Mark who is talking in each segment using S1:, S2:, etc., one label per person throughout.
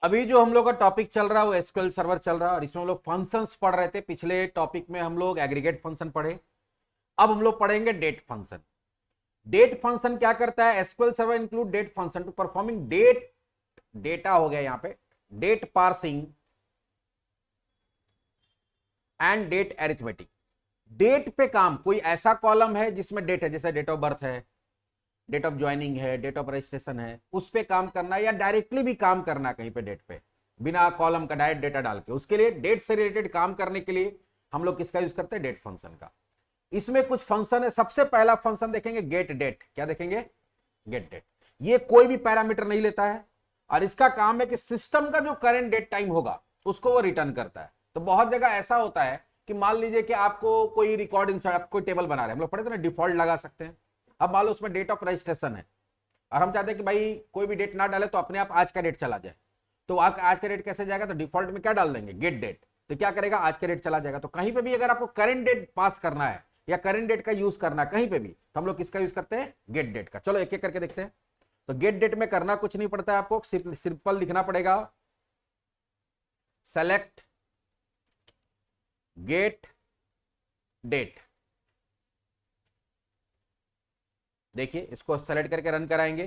S1: अभी जो हम लोग का टॉपिक चल रहा है वो एसक्यूएल सर्वर चल रहा है और इसमें हम लोग फंक्शंस पढ़ रहे थे। पिछले टॉपिक में हम लोग एग्रीगेट फंक्शन पढ़े। अब हम लोग पढ़ेंगे डेट फंक्शन। डेट फंक्शन क्या करता है? SQL server include date function to performing date, data हो गया यहां पे, date parsing and date arithmetic. Date पे काम, कोई ऐसा कॉलम है जिसमें डेट है, जैसे डेट ऑफ बर्थ है, डेट ऑफ ज्वाइनिंग है, डेट ऑफ रजिस्ट्रेशन है, उस पे काम करना है या डायरेक्टली भी काम करना है कहीं पे डेट पे, बिना कॉलम का डायरेक्ट डेटा डाल के। उसके लिए डेट से रिलेटेड काम करने के लिए हम लोग किसका यूज करते हैं? डेट फंक्शन का। इसमें कुछ फंक्शन है। सबसे पहला फंक्शन देखेंगे गेट डेट। क्या देखेंगे? Get date. ये कोई भी पैरामीटर नहीं लेता है और इसका काम है कि सिस्टम का जो करंट डेट टाइम होगा उसको वो रिटर्न करता है। तो बहुत जगह ऐसा होता है कि मान लीजिए कि आपको कोई रिकॉर्ड इंसर्ट, आप कोई टेबल बना रहे हैं, हम लोग पढ़े थे ना, डिफॉल्ट लगा सकते हैं। अब मान लो उसमें डेट ऑफ रजिस्ट्रेशन है और हम चाहते हैं कि भाई कोई भी डेट ना डाले तो अपने आप आज का डेट चला जाए। तो आज का डेट कैसे जाएगा? तो डिफॉल्ट में क्या डाल देंगे? Get date. तो क्या करेगा? आज का डेट चला जाएगा। तो कहीं पे भी अगर आपको करंट डेट पास करना है या करंट डेट का यूज करना है कहीं पे भी, तो हम लोग किसका यूज करते हैं? गेट डेट का। चलो एक एक करके देखते हैं। तो गेट डेट में करना कुछ नहीं पड़ता है, आपको सिंपल लिखना पड़ेगा सेलेक्ट गेट डेट। देखिए इसको सेलेक्ट करके रन कराएंगे,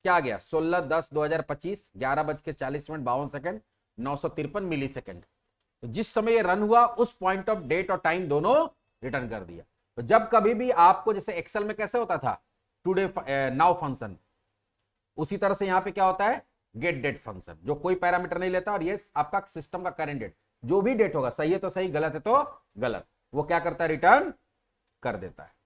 S1: क्या आ गया? 16/10/2025 11:40 953 मिली सेकेंड। तो जिस समय ये रन हुआ उस पॉइंट ऑफ डेट और टाइम दोनों रिटर्न कर दिया। तो जब कभी भी आपको, जैसे एक्सेल में कैसे होता था टुडे नाउ फंक्शन, उसी तरह से यहां पे क्या होता है? गेट डेट फंक्शन, जो कोई पैरामीटर नहीं लेता और ये आपका सिस्टम का करंट डेट, जो भी डेट होगा, सही है तो सही, गलत है तो गलत, वो क्या करता है? रिटर्न कर देता है।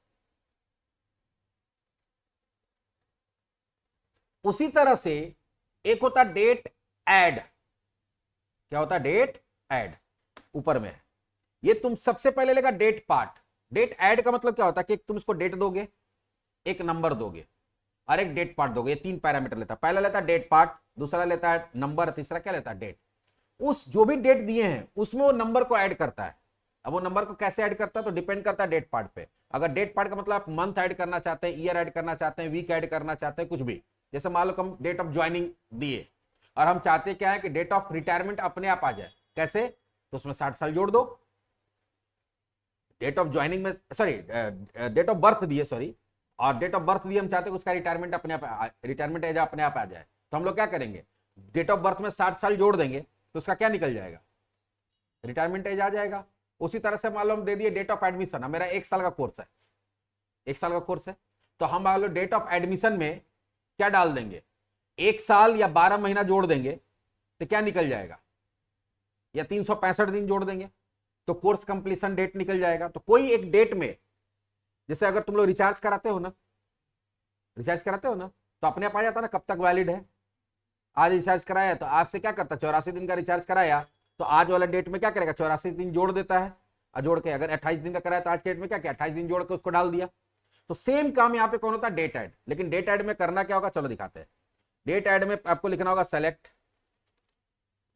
S1: उसी तरह से एक होता है डेट ऐड। क्या होता है? डेट ऐड ऊपर में है। ये तुम सबसे पहले लेगा डेट पार्ट। डेट ऐड का मतलब क्या होता है कि तुम इसको डेट दोगे, एक नंबर दोगे और एक डेट पार्ट दोगे। ये तीन पैरामीटर लेता है। पहला लेता है डेट पार्ट, दूसरा लेता है नंबर, तीसरा क्या लेता है? डेट। उस जो भी डेट दिए हैं उसमें वो नंबर को ऐड करता है। अब वो नंबर को कैसे ऐड करता है? तो डिपेंड करता है डेट पार्ट पे। अगर डेट पार्ट का मतलब आप मंथ ऐड करना चाहते हैं, ईयर ऐड करना चाहते हैं, वीक ऐड करना चाहते हैं, कुछ भी, जैसे मान लो हम डेट ऑफ ज्वाइनिंग दिए और हम चाहते क्या है कि डेट ऑफ रिटायरमेंट अपने आप आ जाए। कैसे? तो उसमें 60 साल जोड़ दो। डेट ऑफ ज्वाइनिंग में, सॉरी, डेट ऑफ बर्थ दिए, सॉरी, और डेट ऑफ बर्थ दिए, हम चाहते हैं उसका रिटायरमेंट अपने आप, रिटायरमेंट एज अपने आप आ जाए। तो हम लोग क्या करेंगे? डेट ऑफ बर्थ में 60 साल जोड़ देंगे तो उसका क्या निकल जाएगा? रिटायरमेंट एज आ जाएगा। उसी तरह से मान लो हम दे दिए डेट ऑफ एडमिशन, मेरा 1 साल का कोर्स है, 1 साल का कोर्स है, तो हम मान लो डेट ऑफ एडमिशन में क्या डाल देंगे? 1 साल या 12 महीना जोड़ देंगे तो क्या निकल जाएगा? या 365 दिन जोड़ देंगे तो कोर्स कंप्लीशन डेट निकल जाएगा। तो कोई एक डेट में, जैसे अगर तुम लोग रिचार्ज कराते हो ना, रिचार्ज कराते हो ना, तो अपने आप आ जाता ना कब तक वैलिड है। आज रिचार्ज कराया तो आज से क्या करता? 84 दिन का रिचार्ज कराया तो आज वाला डेट में क्या करेगा? 84 दिन जोड़ देता है। और जोड़ के अगर 28 दिन का कराया तो आज के डेट में क्या किया? 28 दिन जोड़ के उसको डाल दिया। तो सेम काम यहाँ पे कौन होता है? Date add. लेकिन डेट ऐड में करना क्या होगा? चलो दिखाते हैं। डेट ऐड में आपको लिखना होगा सेलेक्ट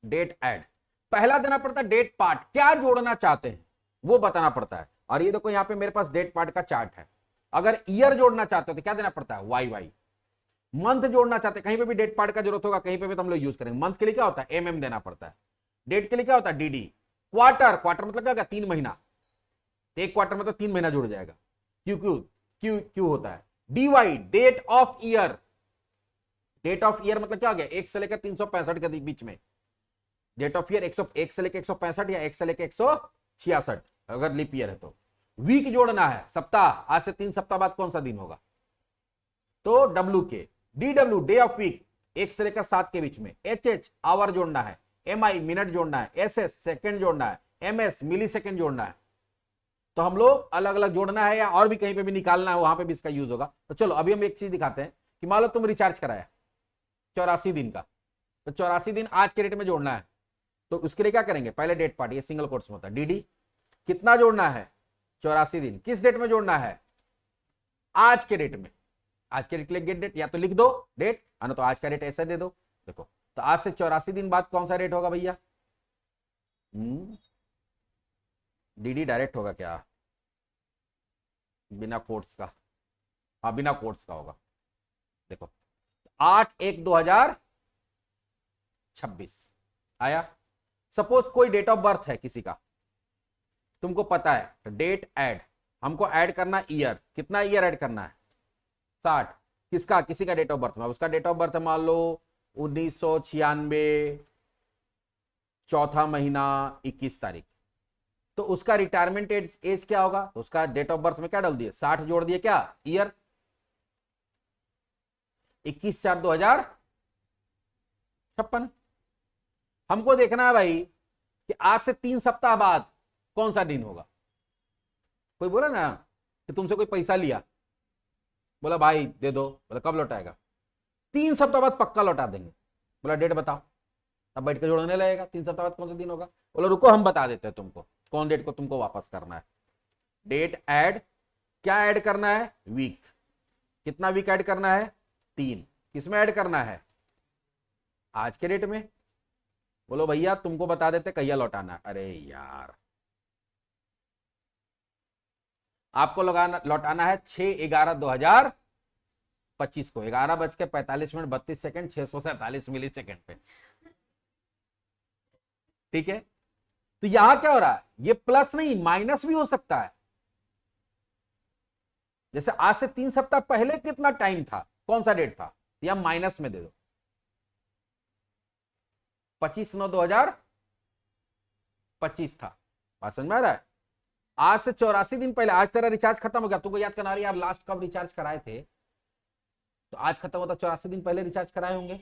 S1: डेट ऐड। पहला देना पड़ता है डेट पार्ट, क्या जोड़ना चाहते हैं वो बताना पड़ता है। और ये देखो यहाँ पे मेरे पास डेट पार्ट का चार्ट है। अगर ईयर जोड़ना चाहते हो तो क्या देना पड़ता है? Y Y. मंथ जोड़ना चाहते हैं, कहीं पे भी डेट पार्ट का जरूरत होगा, कहीं पे भी तो हम लोग यूज करेंगे। मंथ के लिए क्या होता है? एमएम देना पड़ता है। डेट के लिए क्या होता है? डीडी। क्वार्टर, क्वार्टर मतलब क्या होगा? 3 महीना। एक क्वार्टर में तो 3 महीना जुड़ जाएगा। क्यू क्यू क्यू क्यू होता है। D Y, date of year. Date of year मतलब क्या हो गया? 1 से लेकर 365 के बीच में। डेट ऑफ ईयर 101 से लेकर 165 या 1 से लेकर 166 अगर लीप ईयर है तो। वीक जोड़ना है, सप्ताह, आज से 3 सप्ताह बाद कौन सा दिन होगा? तो डब्ल्यू के। डीडब्ल्यू, डे ऑफ वीक, 1 से लेकर 7 के बीच में। एच आवर जोड़ना है। एमआई, मिनट जोड़ना है। एसएस, सेकंड जोड़ना है। एमएस, मिली सेकंड जोड़ना है। तो हम लोग अलग अलग जोड़ना है या और भी कहीं पे भी निकालना है, वहां पे भी इसका यूज होगा। तो चलो अभी हम एक चीज दिखाते हैं कि मान लो तुम रिचार्ज कराया 84 दिन का, तो 84 दिन आज के डेट में जोड़ना है। तो उसके लिए क्या करेंगे? पहले डेट पार्ट, ये सिंगल कोट्स में होता है, डीडी। कितना जोड़ना है? 84 दिन। किस डेट में जोड़ना है? आज के डेट में। आज के डेट के लिए गेट डेट, या तो लिख दो डेट, ना तो आज का डेट ऐसे दे दो। देखो तो आज से 84 दिन बाद कौन सा डेट होगा भैया? डीडी डायरेक्ट होगा क्या? बिना कोट्स का? हाँ बिना कोट्स का होगा। देखो 8/1/2000, 26 आया। सपोज कोई डेट ऑफ बर्थ है किसी का, तुमको पता है, डेट ऐड, हमको ऐड करना ईयर, कितना ईयर ऐड करना है 60, किसका, किसी का डेट ऑफ बर्थ में, उसका डेट ऑफ बर्थ है मान लो 1996 चौथा महीना 21 तारीख, तो उसका रिटायरमेंट एज क्या होगा, तो उसका डेट ऑफ बर्थ में क्या डाल दिए 60 जोड़ दिए क्या ईयर, 21/4/2056। हमको देखना है भाई कि आज से 3 सप्ताह बाद कौन सा दिन होगा। कोई बोला ना कि तुमसे कोई पैसा लिया, बोला भाई दे दो, बोला कब लौटाएगा, 3 सप्ताह बाद पक्का लौटा देंगे, बोला डेट बताओ, अब बैठ के जोड़ने लगेगा 3 सप्ताह बाद कौन सा दिन होगा, बोला रुको हम बता देते हैं तुमको कौन डेट को तुमको वापस करना है। डेट ऐड, क्या ऐड करना है वीक, कितना वीक ऐड करना है 3, किसमें ऐड करना है आज के डेट में, बोलो भैया तुमको बता देते कहिया लौटाना है, अरे यार आपको लौटाना है 6/11/2025 को 11:45 647 मिली सेकेंड पे, ठीक है। तो यहां क्या हो रहा है, ये प्लस नहीं माइनस भी हो सकता है, जैसे आज से 3 सप्ताह पहले कितना टाइम था, कौन सा डेट था, या माइनस में दे दो 25/9/2025 था, बात समझ में आ रहा है। आज से 84 दिन पहले, आज तेरा रिचार्ज खत्म हो गया, तुमको याद करना रही यार लास्ट कब रिचार्ज कराए थे, तो आज खत्म होता 84 दिन पहले रिचार्ज कराए होंगे,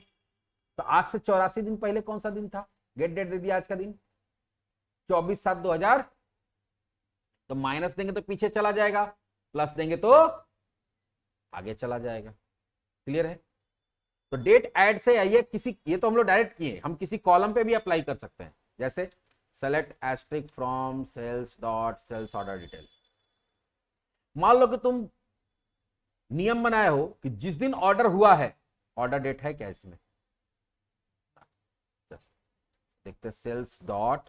S1: तो आज से 84 दिन पहले कौन सा दिन था, गेट डेट दे दिया आज का दिन 24/7/2000, तो माइनस देंगे तो पीछे चला जाएगा, प्लस देंगे तो आगे चला जाएगा, क्लियर है। तो डेट ऐड से आइए किसी, ये तो हम लोग डायरेक्ट किए, हम किसी कॉलम पे भी अप्लाई कर सकते हैं, जैसे select asterisk from sales dot sales order detail. मान लो कि तुम नियम बनाए हो कि जिस दिन ऑर्डर हुआ है, ऑर्डर डेट है क्या इसमें, देखते सेल्स डॉट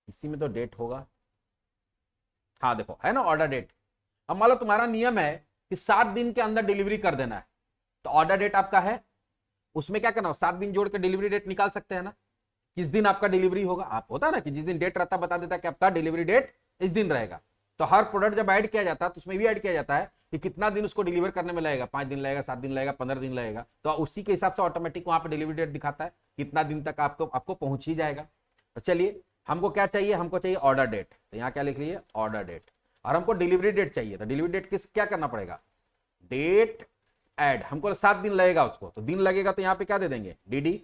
S1: इसी में तो डेट होगा, हाँ देखो है ना ऑर्डर डेट। अब मान लो तुम्हारा नियम है कि 7 दिन के अंदर डिलीवरी कर देना है, तो ऑर्डर डेट आपका है, उसमें क्या करना हो 7 दिन जोड़ के डिलीवरी डेट निकाल सकते हैं ना, किस दिन आपका डिलीवरी होगा, आप होता है ना कि जिस दिन डेट रहता बता देता है कि आपका डिलीवरी डेट इस दिन रहेगा। तो हर प्रोडक्ट जब ऐड किया जाता है तो उसमें भी ऐड किया जाता है कि कितना दिन उसको डिलीवर करने में लगेगा, 5 दिन लगेगा, 7 दिन लगेगा, 15 दिन लगेगा, तो उसी के हिसाब से ऑटोमेटिक वहां पर डिलीवरी डेट दिखाता है कितना दिन तक आपको पहुंच ही जाएगा। तो चलिए हमको क्या चाहिए, हमको चाहिए ऑर्डर डेट, तो यहाँ क्या लिख लिए ऑर्डर डेट, और हमको डिलीवरी डेट चाहिए, तो डिलीवरी डेट किस क्या करना पड़ेगा डेट ऐड, हमको 7 दिन लगेगा उसको, तो दिन लगेगा तो यहाँ पे क्या दे देंगे dd,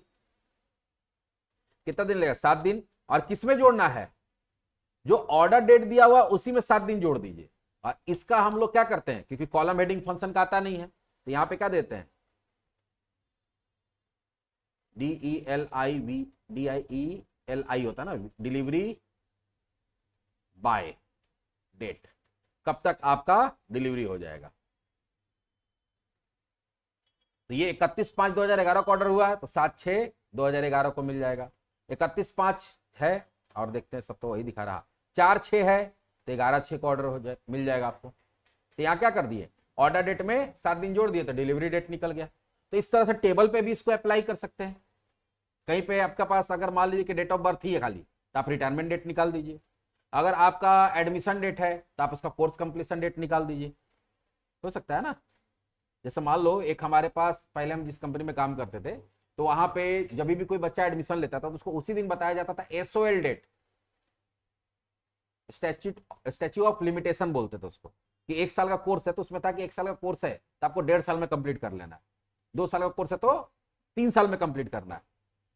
S1: कितना दिन लगेगा 7 दिन, और किसमें जोड़ना है जो ऑर्डर डेट दिया हुआ उसी में 7 दिन जोड़ दीजिए। और इसका हम लोग क्या करते हैं, क्योंकि कॉलम हेडिंग फंक्शन का आता नहीं है, तो यहां पे क्या देते हैं DELIVDIELI होता है ना, डिलीवरी बाय डेट, कब तक आपका डिलीवरी हो जाएगा। तो ये 31/5/2011 को ऑर्डर हुआ है, तो 7/6/2011 को मिल जाएगा, 31/5 है और देखते हैं सब तो वही दिखा रहा, 4/6 है तो 11/6 को ऑर्डर हो जाए मिल जाएगा आपको। तो यहाँ क्या कर दिए ऑर्डर डेट में 7 दिन जोड़ दिए तो डिलीवरी डेट निकल गया। तो इस तरह से टेबल पे भी इसको अप्लाई कर सकते हैं, कहीं पे आपके पास अगर मान लीजिए कि डेट ऑफ बर्थ ही है खाली, तो आप रिटायरमेंट डेट निकाल दीजिए, अगर आपका एडमिशन डेट है तो आप उसका कोर्स कंप्लीशन डेट निकाल दीजिए, हो सकता है ना। जैसे मान लो एक हमारे पास पहले हम जिस कंपनी में काम करते थे, तो वहां पे जब भी कोई बच्चा एडमिशन लेता था तो उसको उसी दिन बताया जाता था SOL date, statue of limitation बोलते थे उसको, कि 1 साल का कोर्स है तो उसमें था कि 1 साल का कोर्स है तो आपको 1.5 साल में कंप्लीट कर लेना है, 2 साल का कोर्स है तो 3 साल में कंप्लीट करना है।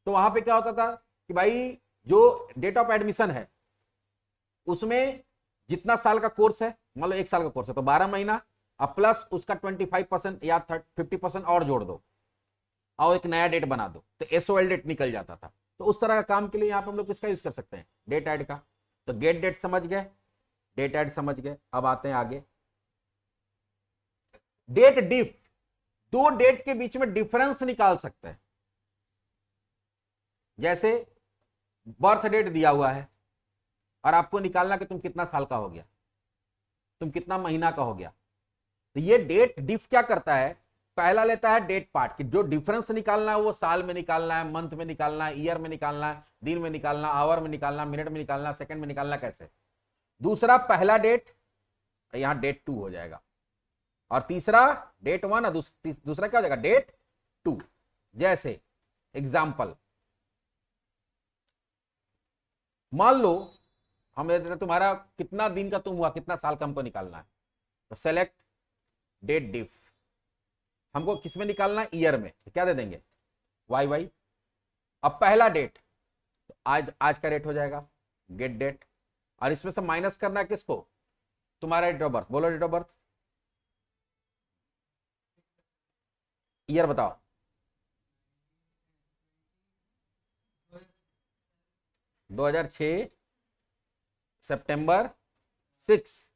S1: तो वहां पे क्या होता था कि भाई जो डेट ऑफ एडमिशन है उसमें जितना साल का कोर्स है, मान लो 1 साल का कोर्स है तो 12 महीना, अब प्लस उसका 25% या 50% और जोड़ दो और एक नया डेट बना दो, तो SOL डेट निकल जाता था। तो उस तरह का काम के लिए यहाँ पे हम लोग किसका यूज कर सकते हैं डेट ऐड का। तो गेट डेट समझ गए, डेट ऐड समझ गए, अब आते हैं आगे डेट डिफ, 2 डेट के बीच में डिफरेंस निकाल सकते हैं। जैसे बर्थ डेट दिया हुआ है, और आपको निकालना कि तुम कितना साल का हो गया, तुम कितना महीना का हो गया। तो ये डेट डिफ क्या करता है, पहला लेता है डेट पार्ट कि जो डिफरेंस निकालना है वो साल में निकालना है, मंथ में निकालना है, ईयर में निकालना है, दिन में निकालना, आवर में निकालना, मिनट में निकालना, सेकंड में निकालना, कैसे। दूसरा पहला डेट, यहां डेट 2 हो जाएगा, और तीसरा डेट 1 और दूसरा क्या हो जाएगा, डेट 2। जैसे एग्जाम्पल, मान लो हम तुम्हारा कितना दिन का तुम हुआ, कितना साल का हमको निकालना है, तो सेलेक्ट डेट डिफ। हमको किस में निकालना है, ईयर में, तो क्या दे देंगे, YY। अब पहला डेट, तो आज का डेट हो जाएगा, गेट डेट, और इसमें से माइनस करना है किसको, तुम्हारा डेट ऑफ बर्थ। बोलो डेट ऑफ बर्थ, ईयर बताओ। 2006 सितंबर 6।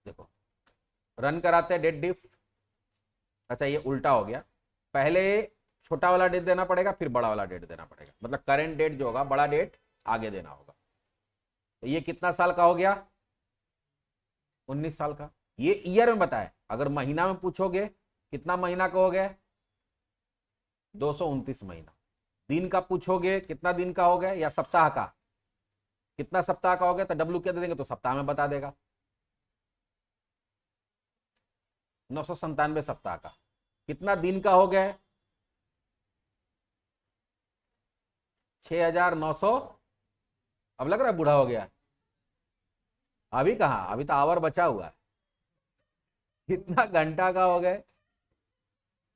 S1: देखो रन कराते हैं डेट डिफ। अच्छा ये उल्टा हो गया, पहले छोटा वाला डेट देना पड़ेगा, फिर बड़ा वाला डेट देना पड़ेगा, मतलब करेंट डेट जो होगा, बड़ा डेट आगे देना होगा। तो ये कितना साल का हो गया, 19 साल का। ये ईयर में बताए, अगर महीना में पूछोगे कितना महीना का हो गया, 229 महीना। दिन का पूछोगे कितना दिन का हो गया, या सप्ताह का कितना सप्ताह का हो गया, तो डब्ल्यू क्या दे देंगे, तो सप्ताह में बता देगा, 997 सप्ताह का। कितना दिन का हो गया, 6900। अब लग रहा है बूढ़ा हो गया, अभी कहां, अभी तो आवर बचा हुआ है। कितना घंटा का हो गया,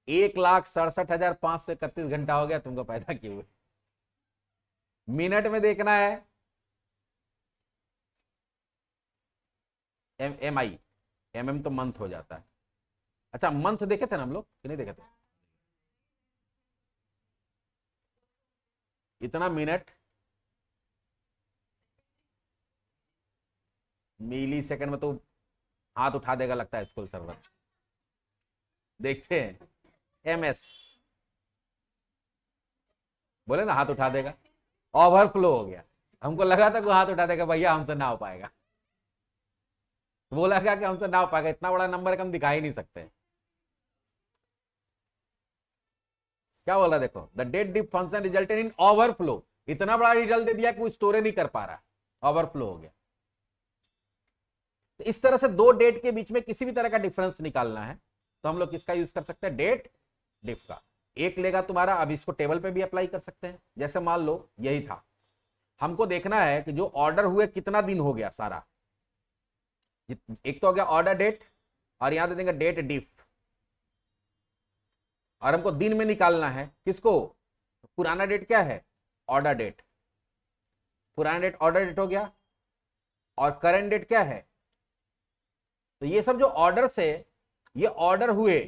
S1: 1,67,531 घंटा हो गया तुमको पैदा किए हुए। मिनट में देखना है, MI, MM तो मंथ हो जाता है। अच्छा मंथ देखे थे ना हम लोग कि नहीं देखे थे, इतना मिनट मिली सेकंड में तो हाथ उठा देगा लगता है स्कूल सर्वर। देखते हैं MS, बोले ना हाथ उठा देगा, ओवरफ्लो हो गया। हमको लगा था कि हाथ उठा देगा, भैया हमसे ना हो पाएगा। बोला क्या कि हमसे ना हो पाएगा, इतना बड़ा नंबर है कि हम दिखा ही नहीं सकते। क्या बोला देखो, the date diff function resulted in overflow. इतना बड़ा रिजल्ट दे दिया कि वो स्टोर नहीं कर पा रहा, ओवरफ्लो हो गया। तो इस तरह से दो डेट के बीच में किसी भी तरह का डिफरेंस निकालना है तो हम लोग किसका यूज कर सकते हैं, डेट डिफ का। एक लेगा तुम्हारा, अब इसको टेबल पे भी अप्लाई कर सकते हैं। जैसे मान लो यही था, हमको देखना है कि जो ऑर्डर हुए कितना दिन हो गया सारा। एक तो हो गया ऑर्डर डेट, और यहां दे देंगे डेट डिफ, और हमको दिन में निकालना है किसको, पुराना डेट क्या है, ऑर्डर डेट। पुराना डेट ऑर्डर डेट हो गया, और करंट डेट क्या है। तो ये सब जो ऑर्डर से, ये ऑर्डर हुए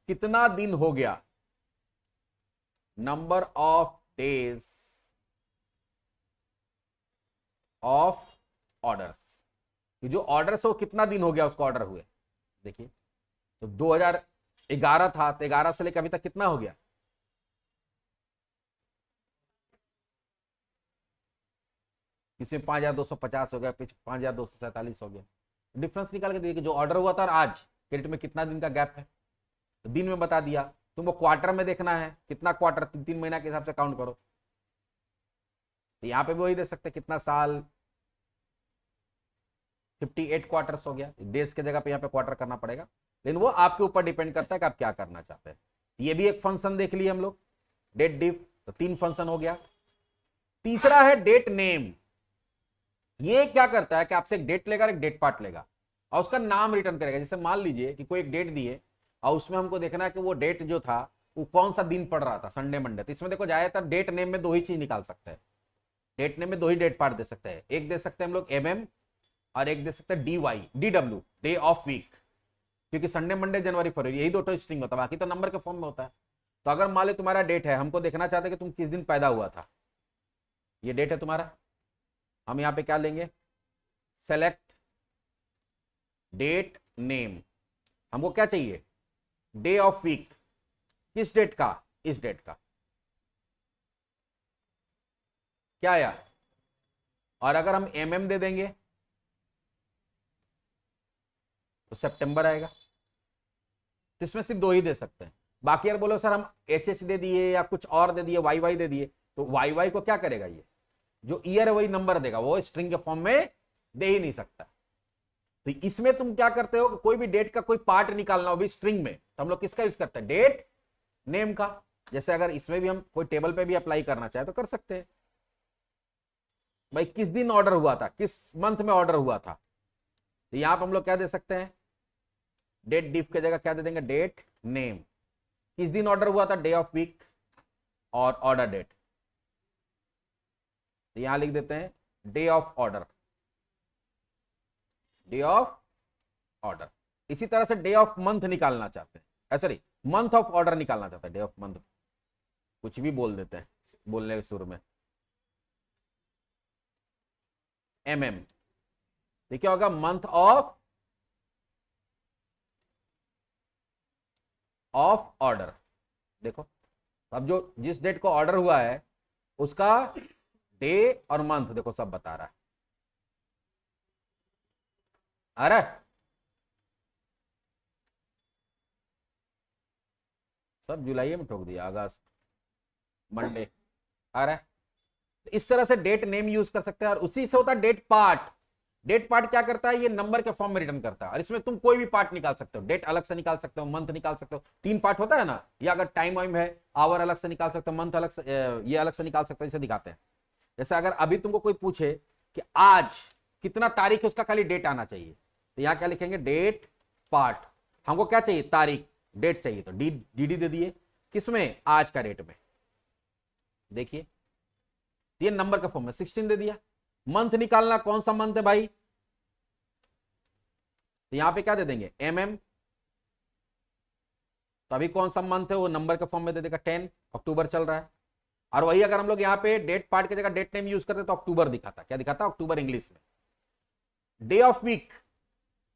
S1: कितना दिन हो गया, number of days of orders. जो ऑर्डर से वो कितना दिन हो गया उसको ऑर्डर हुए। देखिए तो 2011 था, तो 11 से लेकर अभी तक कितना हो गया, किसी में 5250 हो गया, 5247 हो गया। डिफरेंस निकाल के देखिए जो ऑर्डर हुआ था और आज क्रेडिट में कितना दिन का गैप है, तो दिन में बता दिया। तुमको क्वार्टर में देखना है, कितना क्वार्टर, 3 महीना के हिसाब से काउंट करो। तो यहां पे भी वही दे सकते कितना साल, 58 क्वार्टर्स हो गया। डेज के जगह पे यहाँ पे क्वार्टर करना पड़ेगा, लेकिन वो आपके ऊपर डिपेंड करता है कि आप क्या करना चाहते हैं। ये भी एक फंक्शन देख लिए हम लोग, डेट डिफ, तो 3 फंक्शन हो गया। तीसरा है डेट नेम। ये क्या करता है कि आपसे एक डेट लेगा, एक डेट पार्ट लेगा, और उसका नाम रिटर्न करेगा। जैसे मान लीजिए कि कोई एक डेट दी है, और उसमें हमको देखना है कि वो डेट जो था वो कौन सा दिन पड़ रहा था, संडे मंडे। तो इसमें देखो ज्यादातर डेट नेम में 2 ही चीज निकाल सकते हैं, डेट नेम में 2 ही डेट पार्ट दे सकते हैं। एक दे सकते हैं हम लोग MM, और एक दे सकते हैं DW, डे ऑफ वीक, क्योंकि संडे मंडे जनवरी फरवरी यही 2 स्ट्रिंग होता है, बाकी तो नंबर के फॉर्म में होता है। तो अगर मान लो तुम्हारा डेट है, हमको देखना चाहते हैं कि तुम किस दिन पैदा हुआ था, ये डेट है तुम्हारा, हम यहां पे क्या लेंगे, सेलेक्ट डेट नेम। हमको क्या चाहिए, डे ऑफ वीक, किस डेट का, इस डेट का। क्या आया, और अगर हम mm दे देंगे तो सितंबर आएगा। तो इसमें सिर्फ 2 ही दे सकते हैं, बाकी अगर बोलो सर हम HH दे दिए या कुछ और दे दिए, YY दे दिए, तो YY को क्या करेगा, ये जो ईयर है वही नंबर देगा, वो स्ट्रिंग के फॉर्म में दे ही नहीं सकता। तो इसमें तुम क्या करते हो कि कोई भी डेट का कोई पार्ट निकालना हो भी स्ट्रिंग में, तो हम लोग किसका यूज करते हैं, डेट नेम का। जैसे अगर इसमें भी हम कोई टेबल पे भी अप्लाई करना चाहे तो कर सकते हैं, भाई किस दिन ऑर्डर हुआ था, किस मंथ में ऑर्डर हुआ था, तो यहां पर हम लोग क्या दे सकते हैं, डेट डिफ की जगह क्या दे देंगे, डेट नेम। किस दिन ऑर्डर हुआ था, डे ऑफ वीक और ऑर्डर डेट, तो यहां लिख देते हैं day of order, day of order. इसी तरह से डे ऑफ मंथ निकालना चाहते हैं, सॉरी मंथ ऑफ ऑर्डर निकालना चाहते हैं, डे ऑफ मंथ, कुछ भी बोल देते हैं बोलने के शुरू में, MM, तो क्या होगा, मंथ ऑफ ऑर्डर। देखो अब जो जिस डेट को ऑर्डर हुआ है उसका डे और मंथ देखो सब बता रहा है, आ रहा है सब, जुलाई में ठोक दिया, अगस्त, मंडे, आ रहा है। तो इस तरह से डेट नेम यूज कर सकते हैं, और उसी से होता है डेट पार्ट। डेट पार्ट क्या करता है, ये नंबर के फॉर्म में रिटर्न करता है, और इसमें तुम कोई भी पार्ट निकाल सकते हो, डेट अलग से निकाल सकते हो, मंथ निकाल सकते हो, 3 पार्ट होता है ना, या अगर टाइम वाइम है, आवर अलग से निकाल सकते हो, मंथ अलग से, ये अलग से निकाल सकते हो, इसे दिखाते हैं। जैसे अगर अभी तुमको कोई पूछे कि आज कितना तारीख है, उसका खाली डेट आना चाहिए, तो यहां क्या लिखेंगे, डेट पार्ट। हमको क्या चाहिए, तारीख, डेट चाहिए, तो डी दे दिए, किसमें, आज का डेट में। देखिए ये नंबर का फॉर्म में 16 दे दिया। मंथ निकालना, कौन सा मंथ है भाई, तो यहां पे क्या दे देंगे, MM, तो अभी कौन सा मंथ है वो नंबर के फॉर्म में दे देगा, 10 अक्टूबर चल रहा है। और वही अगर हम लोग यहाँ पे डेट पार्ट की जगह डेट नेम यूज करते तो अक्टूबर दिखाता, क्या दिखाता, अक्टूबर इंग्लिश में। डे ऑफ वीक,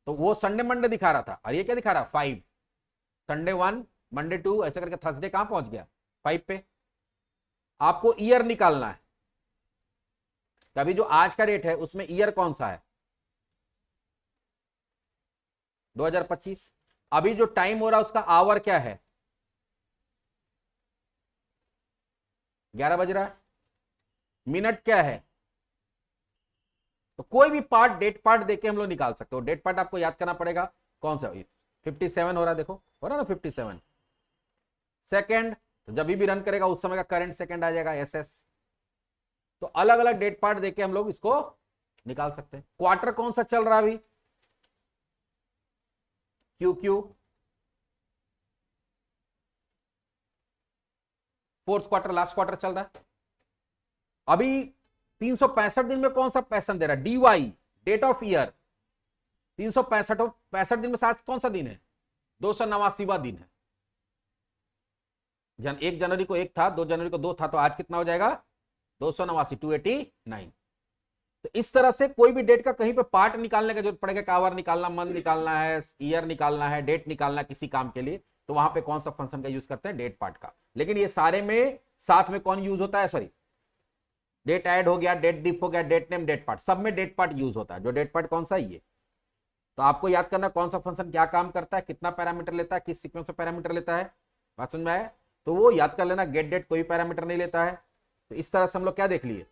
S1: तो वो संडे मंडे दिखा रहा था, और ये क्या दिखा रहा, 5, संडे 1, मंडे 2, ऐसे करके थर्सडे कहां पहुंच गया, 5 पे। आपको ईयर निकालना है, अभी जो आज का डेट है उसमें ईयर कौन सा है, 2025। अभी जो टाइम हो रहा है उसका आवर क्या है, 11 बज रहा है। मिनट क्या है, तो कोई भी पार्ट डेट पार्ट देके हम लोग निकाल सकते हो। डेट पार्ट आपको याद करना पड़ेगा, कौन सा, 57 हो रहा है, देखो हो रहा है ना 57 सेकेंड, तो जब भी रन करेगा उस समय का करंट सेकेंड आ जाएगा, SS। तो अलग अलग डेट पार्ट देके हम लोग इसको निकाल सकते हैं। क्वार्टर कौन सा चल रहा है अभी, QQ, 4th quarter, last quarter चल रहा है। अभी 365 दिन में कौन सा पैसन दे रहा है, DY, डेट ऑफ ईयर। 365 दिन में आज कौन सा दिन है, 289वां दिन है। 1 जनवरी को 1 था, 2 जनवरी को 2 था, तो आज कितना हो जाएगा, 289, 289। तो इस तरह से कोई भी डेट का कहीं पे पार्ट निकालने का जरूरत पड़ेगा, आवर निकालना, मंथ निकालना है, ईयर निकालना है, डेट निकालना किसी काम के लिए, तो वहां पे कौन सा फंक्शन का यूज करते हैं, डेट पार्ट का। लेकिन ये सारे में साथ में कौन यूज होता है, सॉरी, डेट ऐड हो गया, डेट डिफ हो गया, डेट नेम, डेट पार्ट, सब में डेट पार्ट यूज होता है। जो डेट पार्ट कौन सा है, ये। तो आपको याद करना कौन सा फंक्शन क्या काम करता है, कितना पैरामीटर लेता है, किस सीक्वेंस में पैरामीटर लेता है, बात समझ में आया, तो वो याद कर लेना। गेट डेट कोई पैरामीटर नहीं लेता है। तो इस तरह से हम लोग क्या देख लिए,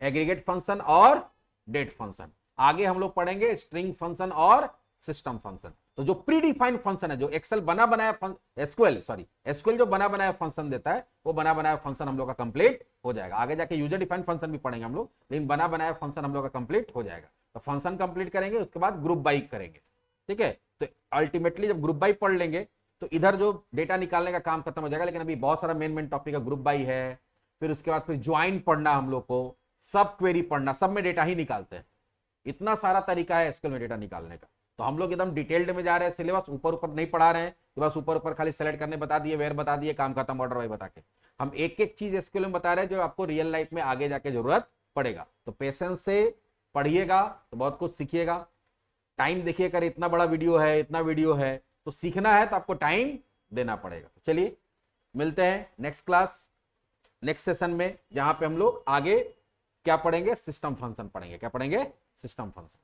S1: एग्रीगेट फंक्शन और डेट फंक्शन। आगे हम लोग पढ़ेंगे स्ट्रिंग फंक्शन और सिस्टम फंक्शन। तो जो प्री डिफाइंड फंक्शन है, जो एक्सेल बना बनाया, एसक्यूएल जो बना बनाया फंक्शन देता है, वो बना बनाया फंक्शन हम लोग का कंप्लीट हो जाएगा। आगे जाके यूजर डिफाइंड फंक्शन भी पढ़ेंगे हम लोग, लेकिन बना बनाया फंक्शन हम लोग का कंप्लीट हो जाएगा। तो फंक्शन कंप्लीट करेंगे, उसके बाद ग्रुप बाई करेंगे, ठीक है। तो अल्टीमेटली जब ग्रुप बाई पढ़ लेंगे तो इधर जो डेटा निकालने का काम खत्म हो जाएगा। लेकिन अभी बहुत सारा मेन टॉपिक है, ग्रुप बाई है, फिर उसके बाद फिर ज्वाइन पढ़ना हम लोग को, सब क्वेरी पढ़ना, सब में डेटा ही निकालते हैं। इतना सारा तरीका है एसक्यूएल में डेटा निकालने का। तो हम लोग एकदम डिटेल्ड में जा रहे हैं, सिलेबस ऊपर ऊपर नहीं पढ़ा रहे हैं कि बस ऊपर ऊपर खाली सेलेक्ट करने बता दिए, वेयर बता दिए, काम खत्म, ऑर्डर वाई बता के। हम एक एक चीज एसक्यूएल में बता रहे हैं जो आपको रियल लाइफ में आगे जाके जरूरत पड़ेगा। तो पेशेंस से पढ़िएगा तो बहुत कुछ सीखिएगा। टाइम देखिए, कर इतना बड़ा वीडियो है, इतना वीडियो है, तो सीखना है तो आपको टाइम देना पड़ेगा। तो चलिए मिलते हैं नेक्स्ट क्लास, नेक्स्ट सेशन में, जहां पे हम लोग आगे क्या पढ़ेंगे, सिस्टम फंक्शन पढ़ेंगे। क्या पढ़ेंगे, सिस्टम फंक्शन।